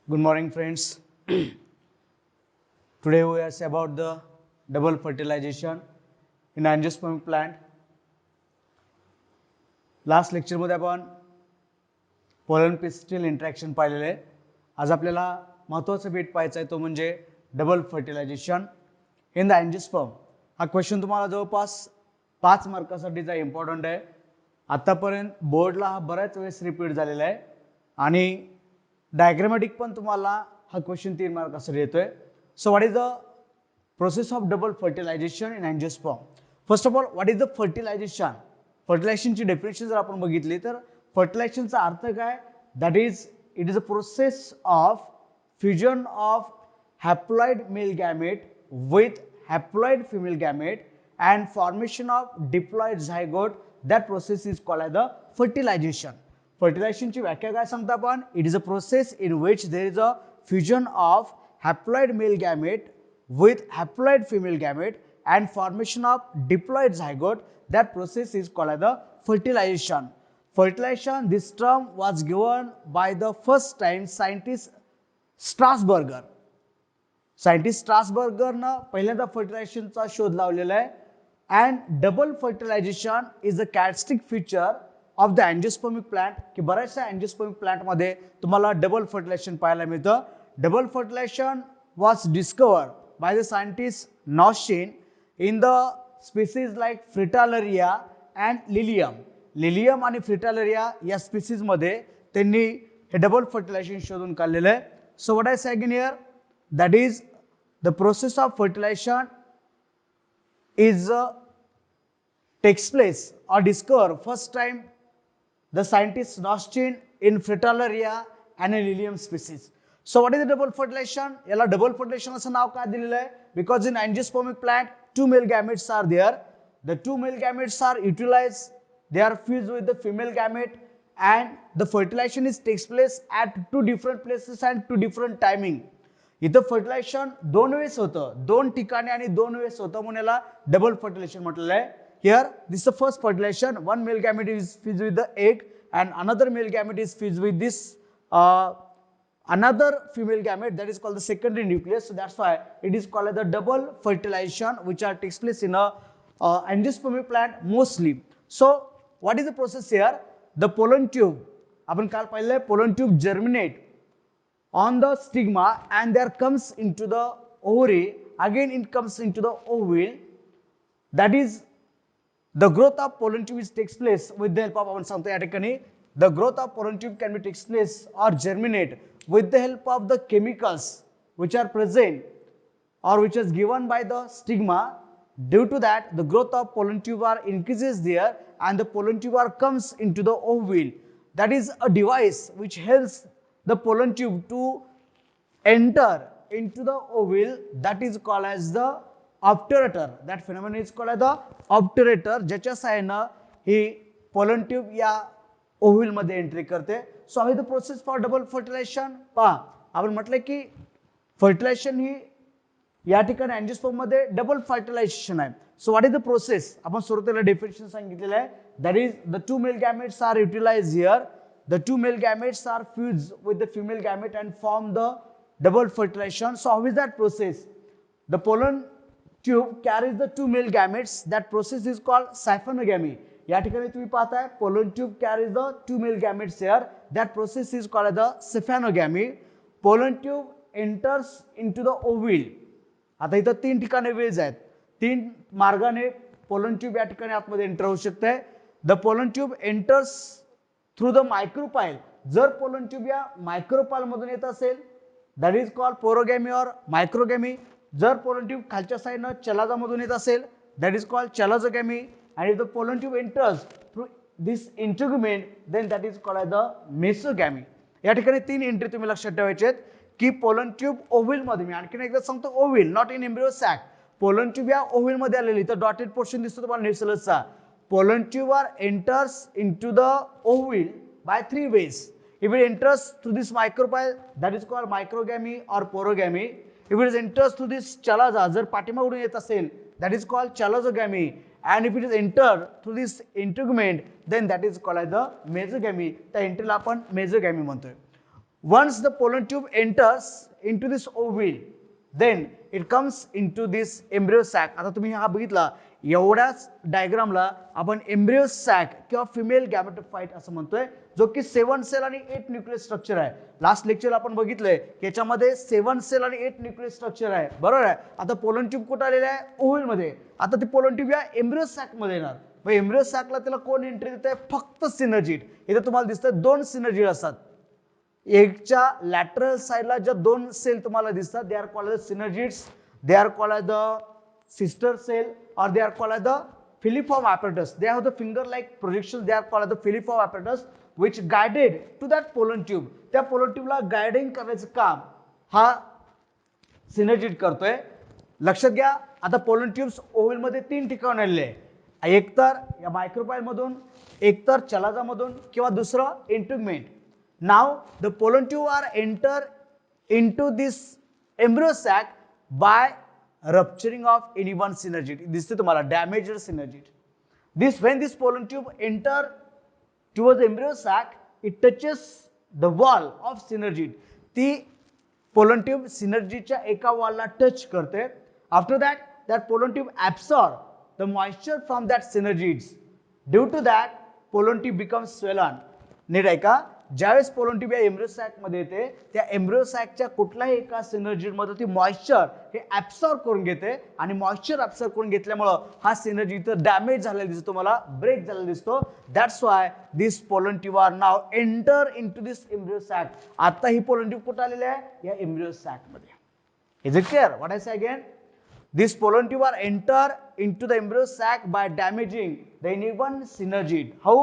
Good morning, friends. Today we are about the double fertilization in angiospermic plant. Last लेक्चरमध्ये आपण pollen pistil interaction पाहिलेले आहे. आज आपल्याला महत्त्वाचा बीट पाहायचा आहे तो म्हणजे double fertilisation in the angiosperm. हा क्वेश्चन तुम्हाला जवळपास 5 मार्कासाठीचा इम्पॉर्टंट आहे. आतापर्यंत बोर्डला हा बऱ्याच वेळेस रिपीट झालेला आहे आणि डायग्रामॅटिक पण तुम्हाला हा क्वेश्चन 3 मार्कासाठी येतोय. So what is the process of double fertilisation in angiosperm? First of all, what is the fertilisation? फर्टिलायझेशनची डेफिनेशन जर आपण बघितली तर फर्टिलायझेशनचा अर्थ काय? That is it is a process of fusion of haploid male gamete with haploid female gamete and formation of diploid zygote. That process is called as the fertilization. Fertilization ची व्याख्या काय सांगता आपण? It is a process in which there is a fusion of haploid male gamete with haploid female gamete and formation of diploid zygote. That process is called as the fertilization. Fertilization, this term was given by the first time scientist Strasburger. Scientist स्ट्रासबर्गरनं पहिल्यांदा फर्टिलायझेशनचा शोध लावलेला आहे. And double fertilisation is a characteristic feature of the angiospermic plant. की बऱ्याचशा angiospermic प्लांटमध्ये तुम्हाला डबल फर्टिलायझेशन पाहायला मिळतं. Double fertilisation was discovered by the scientist Nawaschin in the species like Fritillaria and Lilium. Lilium आणि फ्रिटालरिया या स्पीसीजमध्ये त्यांनी हे डबल फर्टिलायझेशन शोधून काढलेलं आहे. So what I say again here? That is, the process of fertilization is takes place or discovered first time the scientist Noschin in Fritillaria and a Lilium species. So what is the double fertilization? याला double fertilization असं नाव का दिलेलं आहे? Because in angiospermic plant two male gametes are there. The two male gametes are utilized. They are fused with the female gamete and the fertilization takes place at two different places and two different timing. इथं fertilisation दोन वेळेस होतं, दोन ठिकाणी आणि दोन वेळेस होतं म्हणून याला डबल फर्टिलायझेशन म्हटलेलं आहे. Here this the first fertilization, one male gamete is fused with the egg and another male gamete is fused with this another female gamete, that is called the secondary nucleus. So that's why it is called as the double fertilization which takes place in a angiospermic plant mostly. So what is the process here? The pollen tube, आपण काल पाहिलं pollen tube germinate on the stigma and there comes into the ovary, again it comes into the ovule. That is, the growth of pollen tube takes place with the help of आपण सांगतो या ठिकाणी the growth of pollen tube can be takes place or germinate with the help of the chemicals which are present or which is given by the stigma. Due to that, the growth of pollen tube increases there and the pollen tube comes into the ovule. That is a device which helps the pollen tube to enter into the ovule. That is called as the obturator. That phenomenon is called as the obturator, ज्याच्या सहाय्याने ही pollen tube या ovule मध्ये entry करते. So आहे the process for double fertilization. पहा, आपण म्हटलं की फर्टिलायझेशन ही या ठिकाणी अँजिओस्पर्म मध्ये डबल फर्टिलायझेशन आहे. So what is the process? आपण सुरुवातीला डेफिनेशन सांगितलेलं आहे. That is the two male gametes are utilised here. The two male gametes are fused with the female gamete and form the double fertilization. So how is that process? The pollen tube carries the two male gametes. That process is called siphonogamy. या ठिकाणी तुम्ही पाहताय pollen tube carries the two male gametes here. That process is called the siphonogamy. Pollen tube enters into the ovule. आता इथं तीन ठिकाणी veg आहेत, तीन मार्गाने pollen tube या ठिकाणी आतमध्ये एंटर होऊ शकते. The pollen tube enters through the micropyle. जर पोलन ट्यूब या मायक्रोपाइल मधून येत असेल, दॅट इज कॉल्ड पोरोगॅमी और मायक्रोगॅमी. जर पोलन ट्यूब खालच्या साईडनं चलाजा मधून येत असेल, दॅट इज कॉल्ड चलाजोगॅमी. आणि if the pollen tube enters through this integument, then that is called the mesogamy. या ठिकाणी तीन एंट्री तुम्ही लक्षात ठेवायचे आहेत की पोलन ट्यूब ओव्हिल मध्ये, मी आणखीन एकदा सांगतो ovule, not in embryo sac. Pollen tube या ओव्हिल मध्ये आलेली, तर डॉटेड पोर्शन दिसतो तुम्हाला न्यूसलसचा. Pollen tube enters into the ovule by three ways. If it enters through this micropyle, that is called microgamy or porogamy. If it enters through this chalaza, जर पाठीमागून येत असेल, that is called chalazogamy. And if it is entered through this integument, then that is called as the mesogamy. त्या एंट्रीला आपण mesogamy म्हणतोय. once the pollen tube enters into this ovule, then it comes into this embryo sac. आता तुम्ही हा बघितला एवढ्याच डायग्रामला आपण embryo sack किंवा फिमेल गॅमेटोफाइट असं म्हणतोय, जो की 7 सेल आणि 8 न्यूक्लियस स्ट्रक्चर आहे. लास्ट लेक्चरला आपण बघितलंय की याच्यामध्ये 7 सेल आणि 8 न्यूक्लियस स्ट्रक्चर आहे, बरोबर आहे. आता पोलन ट्यूब कुठे आलेला आहे? ओव्हल मध्ये. आता ती पोलन ट्यूब या एम्ब्रियो सॅक मध्ये येणार. मग एम्ब्रियो सॅकला त्याला कोण एंट्री देत आहे? फक्त सिनर्जिड. इथे तुम्हाला दिसतंय 2 सिनर्जिड असतात. एकच्या लॅटरल साइडला ज्या 2 सेल तुम्हाला दिसतात, they are called the synergids, they are called the sister cell, or they are called as the filiform apparatus. They have the finger-like projections. They are called as the filiform apparatus, which guided to that pollen tube. त्या pollen tube ला guiding करण्याचं काम हा synergid करतोय. लक्षात घ्या, आता pollen tubes oval मध्ये 3 ठिकाणी आलेले आहे. एकतर या मायक्रोपाइल मधून, एकतर चलाजा मधून, किंवा दुसरं integument. Now the pollen tube are enter into this embryo sac by rupturing of any one synergid. This is तुम्हाला damaged synergid. When this pollen tube enter towards the embryo sac, it touches the wall of synergid. ती pollen tube synergid च्या एका wall ला touch करते. After that pollen tube absorb the moisture from that synergids. Due to that, pollen tube becomes swollen. नीट आहे का? ज्यावेळेस pollen tube या embryo sac मध्ये येते, त्या एम्ब्रियो सॅकच्या कुठल्याही एका सिनर्जिड मध्ये ती मॉइश्चर हे ऍब्सॉर्ब करून घेते, आणि मॉइश्चर ऍब्सॉर्ब करून घेतल्यामुळे हा सिनर्जिड डॅमेज झालेला दिसतो, तुम्हाला ब्रेक झालेला दिसतो. That's why this pollen tube are now enter into this embryo sac. आता ही पोलन ट्यूब कुठे आलेली आहे? या एम्ब्रियो सॅक मध्ये. Is it clear? What I say again? This pollen tube are enter into the embryo sac by damaging the any one synergid. How?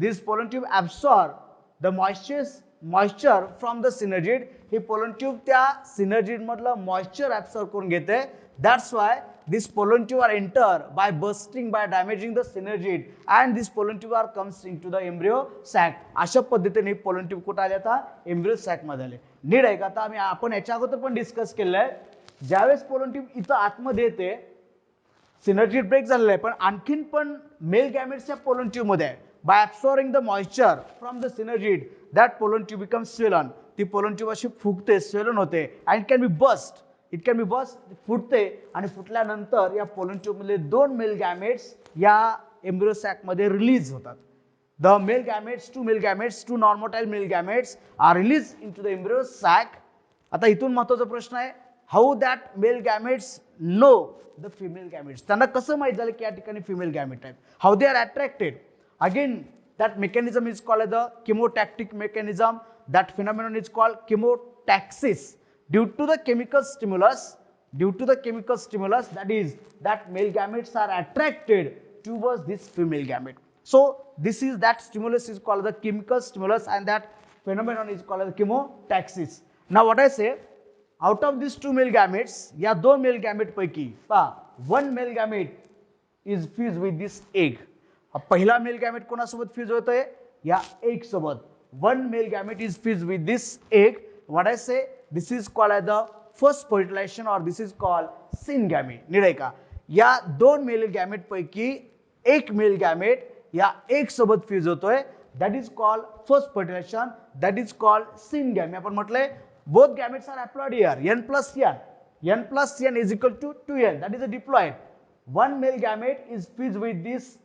This pollen tube absorb the moisture from the synergid. He pollen tube त्या synergid मधला moisture absorb करून घेते. That's why this pollen tube are enter by bursting, by damaging the synergid, and this pollen tube are comes into the embryo sac. अशा पद्धतीने pollen tube कुठे आले? आता embryo sac मध्ये आले. नीट आहे का? आता आपण याच्या अगोदर पण डिस्कस केलंय, ज्यावेळेस पोलन ट्यूब इथं आतमध्ये येते, सिनर्जिड ब्रेक झालेला आहे, पण आणखीन पण मेल गॅमेट्सच्या पोलन ट्यूब मध्ये आहे. By absorbing the moisture from the synergid, that pollen tube becomes swollen. ती पोलन ट्यूब अशी फुगते, स्वेलन होते, and it can be burst. It can be burst, फुटते, आणि फुटल्यानंतर या पोलन ट्यूब मधले 2 मेल गॅमेट्स या एम्ब्रियो सॅक मध्ये रिलीज होतात. The male gametes, 2 male gametes, 2 non-motile male gametes are released into the embryo sac. आता इथून महत्त्वाचा प्रश्न आहे, how that male gametes know the female gametes. त्यांना कसं माहित झालं की या ठिकाणी female gamete आहे? How they are attracted? Again, that mechanism is called the chemotactic mechanism. That phenomenon is called chemotaxis. Due to the chemical stimulus, that is, that male gametes are attracted towards this female gamete. So this is that stimulus is called the chemical stimulus, and that phenomenon is called the chemotaxis. Now what I say, out of these 2 male gametes, या 2 male gamete पैकी one male gamete is fused with this egg. पहिला male gamete कोणासोबत fuse होतोय? या egg सोबत. One male gamete is fused with this egg. What I say, this is called as the first fertilization, or this is called syngamy. नीट आहे का? या 2 male gamete पैकी एक male gamete या egg सोबत फ्यूज होतोय. That is called first fertilization. That is called syngamy. आपण म्हटलंय both gametes are haploid here. N plus N. N plus N is equal to 2N. That is a diploid. One male gamete is fused with this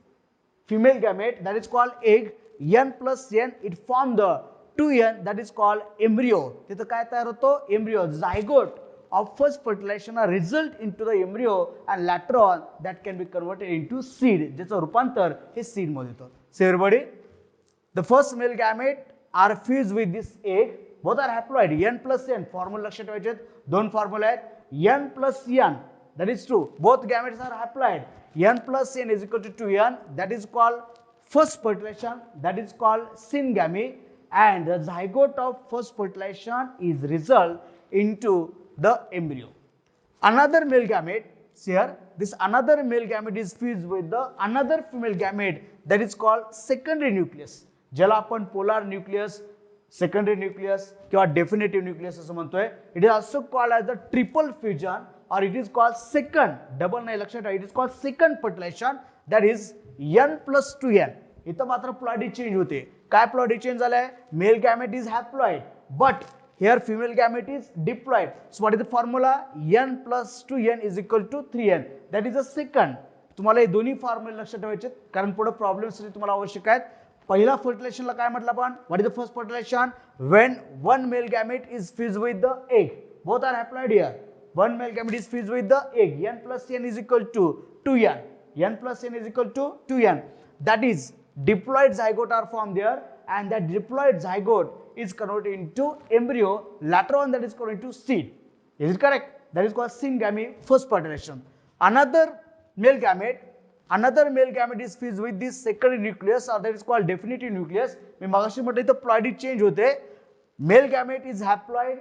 female gamete. That is called egg. N plus N, it form the 2N. That is called embryo. तिथं काय तयार होतो? Embryo. Zygote of first fertilization are result into the embryo, and later on that can be converted into seed. ज्याचं रूपांतर हे seed मध्ये होतं. So everybody, the first male gamete are fused with this egg. Both are haploid. N plus N. Formula लक्षात ठेवायचे. 2 formula आहेत. N plus N. That is true. Both gametes are haploid. N plus N is equal to 2N. That is called first fertilization. That is called syngamy. And the zygote of first fertilization is result into the embryo. Another male gamete, here, this another male gamete is fused with the another female gamete. That is called secondary nucleus. ज्याला आपण polar nucleus, secondary nucleus किंवा definitive nucleus असं म्हणतोय. It is also called as the triple fusion, or it is called second, double नाही लक्षात ठेवा, it is called second fertilization. That is N plus 2N. इथं मात्र ploidy change होते. काय ploidy change झालाय? Male gamete is haploid, but here female gamete is diploid. So what is the formula? N plus 2n is equal to 3n. That is the second. तुम्हाला हे दोन्ही फॉर्म्युले लक्षात ठेवायचे कारण पुढे प्रॉब्लेम्ससाठी तुम्हाला आवश्यक आहेत. पहिला फर्टिलायझेशनला काय म्हटलं आपण? What is the first fertilization? When one male gamete is fuse with the egg. Both are haploid here. One male gamete is fused with the egg. N plus n is equal to 2n. N plus n is equal to 2n. That is diploid zygote are formed there, and that diploid zygote is converted into embryo. Later on, that is converted into seed. Is it correct? That is called syngamy, first fertilization. Another male gamete is fused with this secondary nucleus, or that is called definitive nucleus. मी मगाशी म्हटलं इथं ploidy change होते. Male gamete is haploid.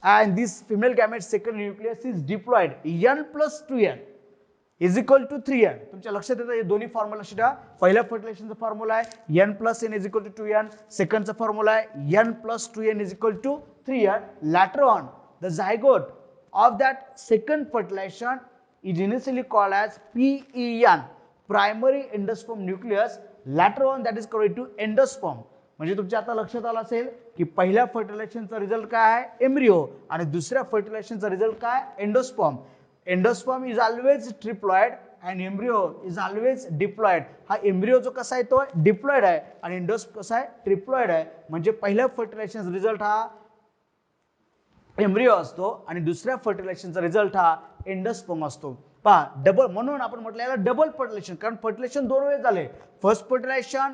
And this female gamete secondary nucleus is diploid. N plus 2n is equal to 3n. तुमच्या लक्षात येतं हे दोन्ही formula लक्षात ठेवा. पहिल्या फर्टिलायझेशनचा फॉर्म्युला आहे n plus n is equal to 2n. सेकंडचा फॉर्म्युला आहे n plus 2n is equal to 3n. Later on, the zygote of that second fertilization is initially called as PEN, primary endosperm nucleus. Later on, that is converted to endosperm. म्हणजे तुमच्या आता लक्षात आलं असेल की पहिल्या फर्टिलायझेशनचा result काय आहे? एम्ब्रिओ. आणि दुसऱ्या फर्टिलायझेशनचा रिझल्ट काय? Endosperm. Endosperm is always triploid and embryo is always diploid. हा एम्ब्रिओ जो कसा आहे तो डिप्लॉइड आहे आणि एंडोस्पर्म कसा आहे? ट्रिप्लॉइड आहे. म्हणजे पहिल्या फर्टिलायझेशनचा रिझल्ट हा एम्ब्रिओ असतो आणि दुसऱ्या फर्टिलायझेशनचा रिझल्ट हा एंडोस्पर्म असतो. पहा डबल, म्हणून आपण म्हटलं याला डबल फर्टिलायझेशन, कारण फर्टिलायझेशन दोन वेळेस झाले. First fertilization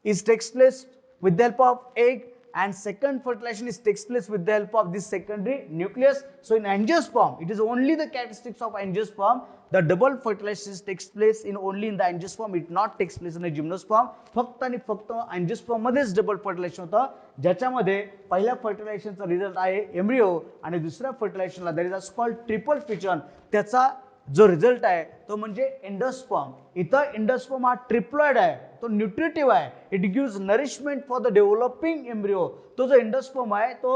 is takes place with the help of egg, and second fertilization is takes place with the help of this secondary nucleus. So in angiosperm, it is only the characteristics of angiosperm. The double fertilization takes place in only in the angiosperm. It not takes place in the gymnosperm. फक्त आणि फक्त angiosperm मध्येच double fertilisation होतं, ज्याच्यामध्ये पहिल्या फर्टिलायझेशनचा result आहे embryo आणि दुसऱ्या फर्टिलायझेशनला that is called triple fusion. त्याचा जो रिझल्ट आहे तो म्हणजे एंडोस्पर्म. इथं एंडोस्पर्म हा ट्रिप्लॉइड आहे, तो न्यूट्रिटिव्ह आहे. It gives nourishment for the developing embryo. तो जो एंडोस्पर्म आहे तो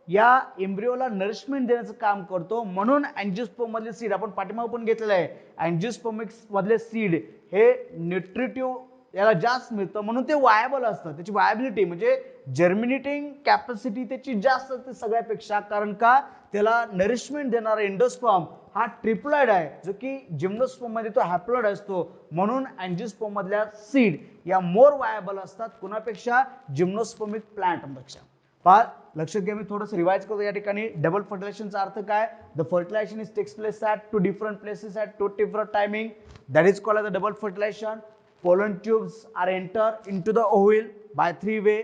या एम्ब्रिओला नरिशमेंट देण्याचं काम करतो. म्हणून अँजिओस्पर्म मधले सीड आपण पाठीमागे पण घेतलेलं आहे. अँजिओस्पर्मिक मधले सीड हे न्यूट्रिटिव्ह याला जास्त मिळतं, म्हणून ते वायबल असतं. त्याची वायबिलिटी म्हणजे जर्मिनेटिंग कॅपॅसिटी त्याची जास्त असते सगळ्यापेक्षा. कारण का? त्याला नरिशमेंट देणारा एंडोस्पर्म हा ट्रिप्लॉइड आहे, जो की जिम्नोस्पर्म मध्ये तो हॅप्लॉइड असतो. म्हणून अँजिओस्पर्म मधल्या सीड या मोर वायबल असतात कुणापेक्षा? जिम्नोस्पर्मिक प्लांटपेक्षा. पहा लक्षात घ्या, मी थोडंसं रिवाइज करतो या ठिकाणी. डबल फर्टिलायझेशनचा अर्थ काय? The fertilization is takes place at two different places at two different timing. That is called the double fertilization. Pollen tubes are entered into the ovule by three way,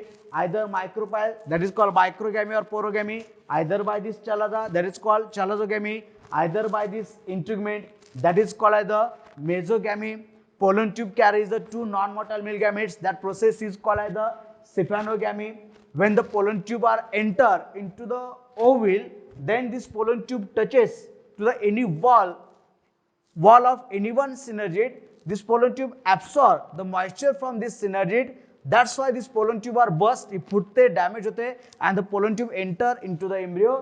either micropyle, that is called microgamy or porogamy, either by this chalaza, that is called chalazogamy, either by this integument, that is called as the mesogamy. Pollen tube carries the two non-motile male gametes. That process is called as the stephanogamy. When the pollen tube are enter into the ovule, then this pollen tube touches to the any wall of any one synergid. This pollen tube absorb the moisture from this synergid. That's why this pollen tube are burst. It फुटते, damage होते, and the pollen tube enter into the embryo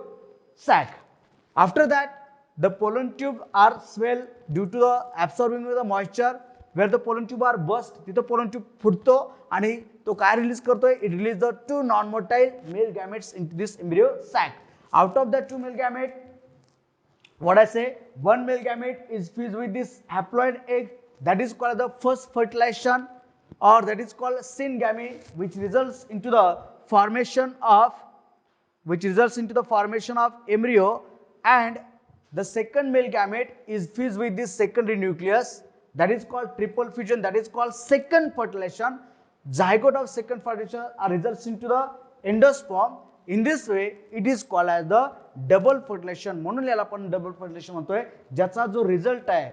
sac. After that, the pollen tube are swell due to the absorbing of the moisture. Where the pollen tube are burst, तिथं pollen tube फुटतो आणि तो काय release करतोय? It release the two non-motile male gametes into this embryo sac. Out of the two male gametes, what I say, one male gamete is fused with this haploid egg. That is called the first fertilization, or that is called syngamy, which results into the formation of embryo. And the second male gamete is fused with this secondary nucleus. That is called triple fusion. That is called second fertilization. Zygote of second fertilization results into the endosperm. In this way, it is called as the double fertilization. म्हणून याला आपण double fertilisation म्हणतोय, ज्याचा जो result आहे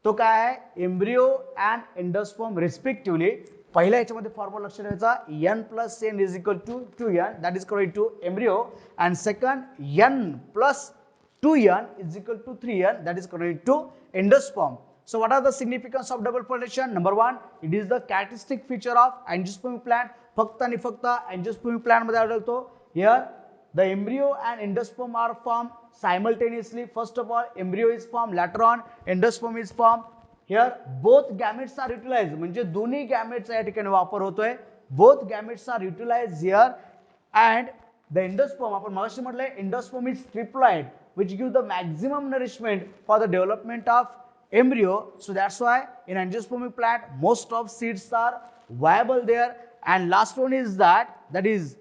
तो काय आहे? Embryo and endosperm respectively. पहिल्या याच्यामध्ये फॉर्म्युला लक्षात ठेवायचा, n plus n is equal to 2n, that is correct to embryo, and second n plus 2n is equal to 3n, that is correct to endosperm. So what are the significance of double fertilization? Number one, it is the characteristic feature of angiospermic plant. फक्त आणि फक्त angiospermic plant मध्ये आढळतो. Here the embryo and endosperm are formed simultaneously. First of all, embryo is formed, later on endosperm is formed. Here both gametes are utilized, म्हणजे दोन्ही gametes या ठिकाणी वापर होतोय. Both gametes are utilized here, and the endosperm, आपण मगाशी म्हटलंय endosperm is triploid which give the maximum nourishment for the development of embryo. So that's why in angiospermic plant most of seeds are viable there. And last one is that is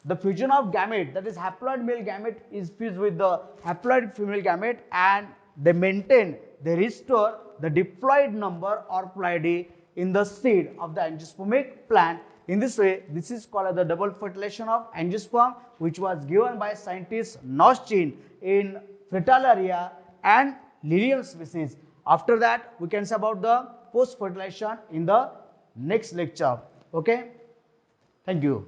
the fusion of gamete, that is haploid male gamete is fused with the haploid female gamete, and they restore the diploid number or ploidy in the seed of the angiospermic plant. In this way, this is called as the double fertilization of angiosperm, which was given by scientist Noschin in Fritillaria and Lilium species. After that, we can say about the post fertilization in the next lecture. Okay, thank you.